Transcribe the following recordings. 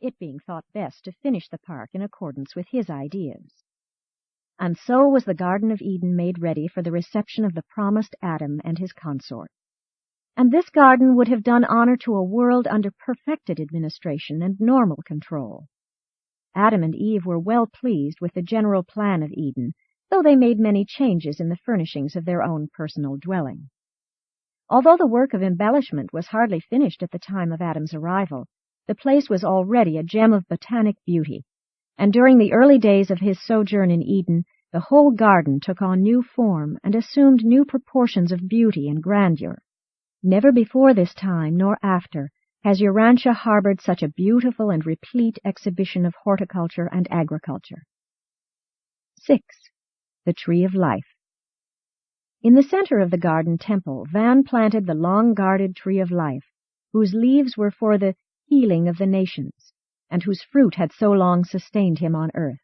it being thought best to finish the park in accordance with his ideas. And so was the Garden of Eden made ready for the reception of the promised Adam and his consort. And this garden would have done honor to a world under perfected administration and normal control. Adam and Eve were well pleased with the general plan of Eden, though they made many changes in the furnishings of their own personal dwelling. Although the work of embellishment was hardly finished at the time of Adam's arrival, the place was already a gem of botanic beauty, and during the early days of his sojourn in Eden, the whole garden took on new form and assumed new proportions of beauty and grandeur. Never before this time, nor after, has Urantia harbored such a beautiful and replete exhibition of horticulture and agriculture. 6. The Tree of Life. In the center of the garden temple, Van planted the long-guarded Tree of Life, whose leaves were for the healing of the nations, and whose fruit had so long sustained him on earth.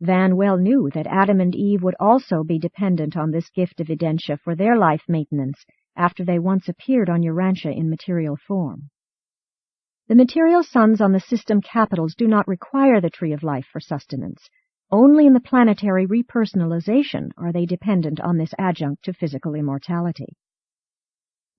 Van well knew that Adam and Eve would also be dependent on this gift of Urantia for their life maintenance after they once appeared on Urantia in material form. The material suns on the system capitals do not require the Tree of Life for sustenance. Only in the planetary repersonalization are they dependent on this adjunct to physical immortality.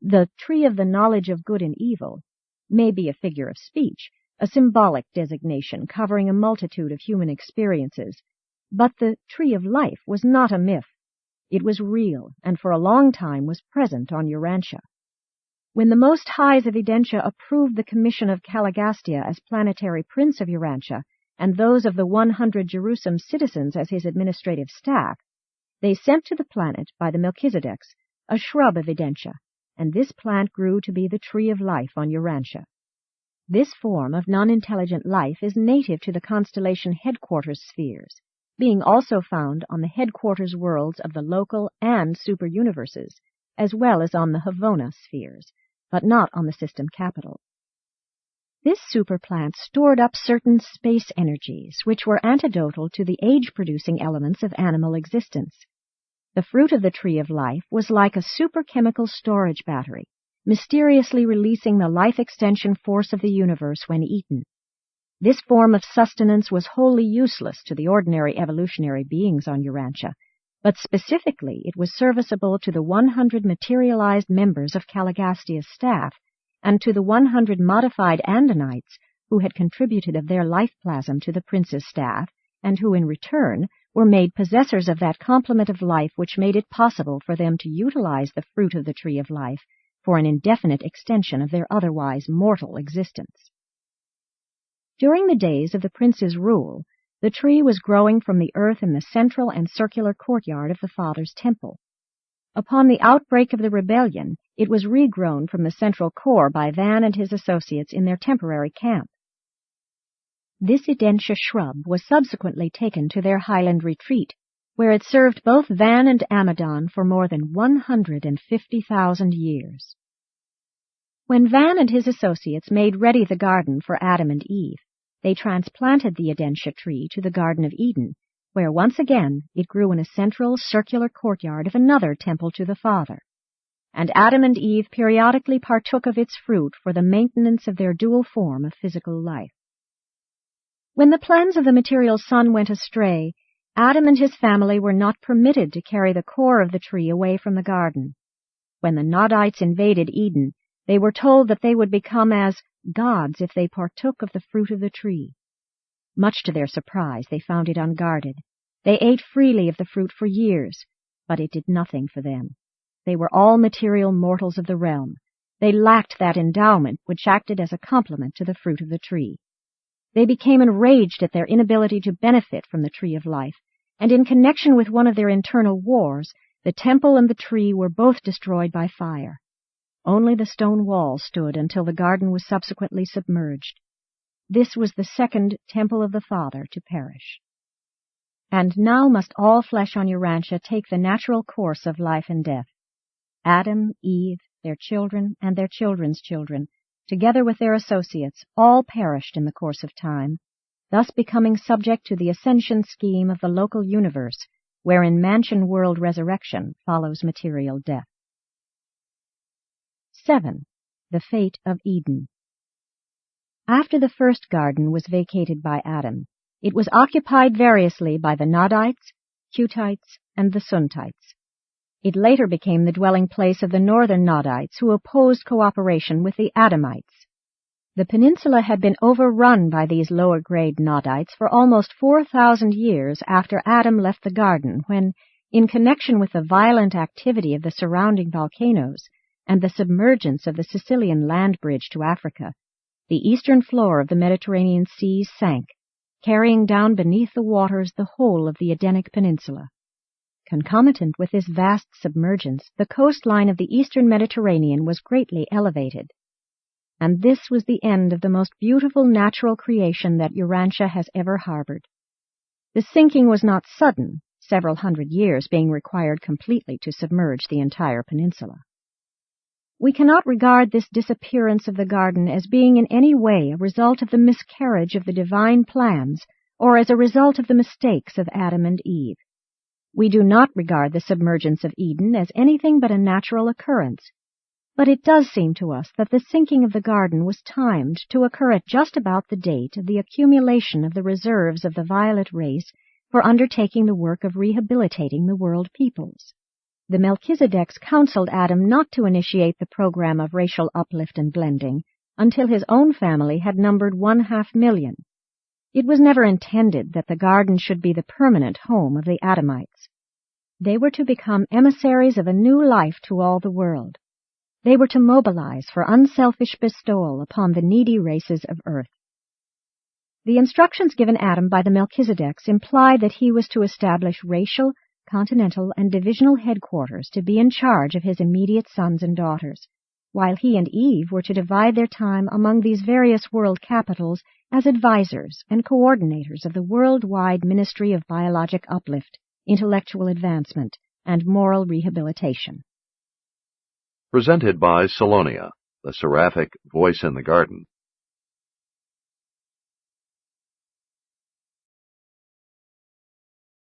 The Tree of the Knowledge of Good and Evil may be a figure of speech, a symbolic designation covering a multitude of human experiences, but the Tree of Life was not a myth. It was real, and for a long time was present on Urantia. When the Most Highs of Urantia approved the commission of Caligastia as planetary prince of Urantia, and those of the 100 Jerusalem citizens as his administrative staff, they sent to the planet, by the Melchizedeks, a shrub of Urantia, and this plant grew to be the Tree of Life on Urantia. This form of non-intelligent life is native to the constellation headquarters spheres, being also found on the headquarters worlds of the local and super-universes, as well as on the Havona spheres, but not on the system capital. This superplant stored up certain space energies, which were antidotal to the age-producing elements of animal existence. The fruit of the Tree of Life was like a superchemical storage battery, mysteriously releasing the life extension force of the universe when eaten. This form of sustenance was wholly useless to the ordinary evolutionary beings on Urantia, but specifically it was serviceable to the 100 materialized members of Caligastia's staff and to the 100 modified Andonites who had contributed of their life plasm to the prince's staff, and who in return were made possessors of that complement of life which made it possible for them to utilize the fruit of the Tree of Life for an indefinite extension of their otherwise mortal existence. During the days of the prince's rule, the tree was growing from the earth in the central and circular courtyard of the Father's temple. Upon the outbreak of the rebellion, it was regrown from the central core by Van and his associates in their temporary camp. This Urantia shrub was subsequently taken to their highland retreat, where it served both Van and Amadon for more than 150,000 years. When Van and his associates made ready the garden for Adam and Eve, they transplanted the Urantia tree to the Garden of Eden, where once again it grew in a central circular courtyard of another temple to the Father. And Adam and Eve periodically partook of its fruit for the maintenance of their dual form of physical life. When the plans of the material sun went astray, Adam and his family were not permitted to carry the core of the tree away from the garden. When the Nodites invaded Eden, they were told that they would become as gods if they partook of the fruit of the tree. Much to their surprise, they found it unguarded. They ate freely of the fruit for years, but it did nothing for them. They were all material mortals of the realm. They lacked that endowment which acted as a complement to the fruit of the tree. They became enraged at their inability to benefit from the Tree of Life, and in connection with one of their internal wars, the temple and the tree were both destroyed by fire. Only the stone wall stood until the garden was subsequently submerged. This was the second temple of the Father to perish. And now must all flesh on Urantia take the natural course of life and death. Adam, Eve, their children, and their children's children, together with their associates, all perished in the course of time, thus becoming subject to the ascension scheme of the local universe, wherein mansion world resurrection follows material death. 7. The Fate of Eden. After the first garden was vacated by Adam, it was occupied variously by the Nodites, Cutites, and the Suntites. It later became the dwelling place of the northern Nodites, who opposed cooperation with the Adamites. The peninsula had been overrun by these lower-grade Nodites for almost 4,000 years after Adam left the garden, when, in connection with the violent activity of the surrounding volcanoes and the submergence of the Sicilian land bridge to Africa, the eastern floor of the Mediterranean Sea sank, carrying down beneath the waters the whole of the Edenic Peninsula. Concomitant with this vast submergence, the coastline of the eastern Mediterranean was greatly elevated. And this was the end of the most beautiful natural creation that Urantia has ever harbored. The sinking was not sudden, several hundred years being required completely to submerge the entire peninsula. We cannot regard this disappearance of the garden as being in any way a result of the miscarriage of the divine plans or as a result of the mistakes of Adam and Eve. We do not regard the submergence of Eden as anything but a natural occurrence, but it does seem to us that the sinking of the garden was timed to occur at just about the date of the accumulation of the reserves of the violet race for undertaking the work of rehabilitating the world peoples. The Melchizedeks counseled Adam not to initiate the program of racial uplift and blending until his own family had numbered 500,000. It was never intended that the garden should be the permanent home of the Adamites. They were to become emissaries of a new life to all the world. They were to mobilize for unselfish bestowal upon the needy races of earth. The instructions given Adam by the Melchizedeks imply that he was to establish racial, continental, and divisional headquarters to be in charge of his immediate sons and daughters, while he and Eve were to divide their time among these various world capitals as advisors and coordinators of the worldwide ministry of biologic uplift, intellectual advancement, and moral rehabilitation. Presented by Salonia, the seraphic voice in the garden.